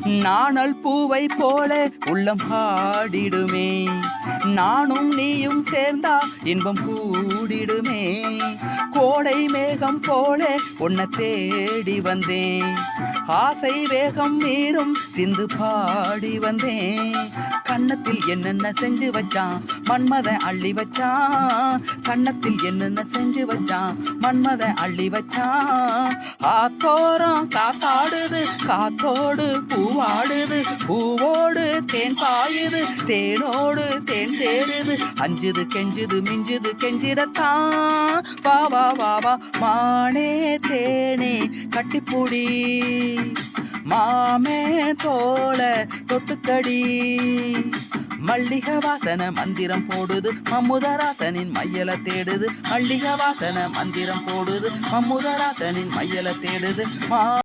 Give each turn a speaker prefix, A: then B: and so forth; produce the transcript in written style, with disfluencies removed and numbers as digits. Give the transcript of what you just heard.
A: நாணல் பூவை போல உள்ளம் பாடிடுமே, நானும் நீயும் சேர்ந்தா இன்பம் கூடிடுமே. கோடை மேகம் போல உன்னை தேடி வந்தேன், ஆசை வேகம் மீறும் சிந்து பாடி வந்தேன். கன்னத்தில் என்னென்ன செஞ்சு வச்சான் மன்மதன் அள்ளி வச்சான், கன்னத்தில் என்னென்ன செஞ்சு வச்சான் மன்மதன் அள்ளி வச்சான். ஆத்தோரம் காத்தாடுது, காத்தோடு பூவாடுது, பூவோடு தேன் பாயுது, தேனோடு தேன் சேருது, அஞ்சுது கெஞ்சுது மிஞ்சுது கெஞ்சிடத்தான். வா வா வா வா மானே தேனே கட்டிப்புடி, மாமே தோள தொட்டுக்கடி. மல்லிகை வாசன மந்திரம் போடுது, மம்முதராசனின் மையல தேடுது. மல்லிகை வாசன மந்திரம் போடுது, மம்முதராசனின் மையல தேடுது.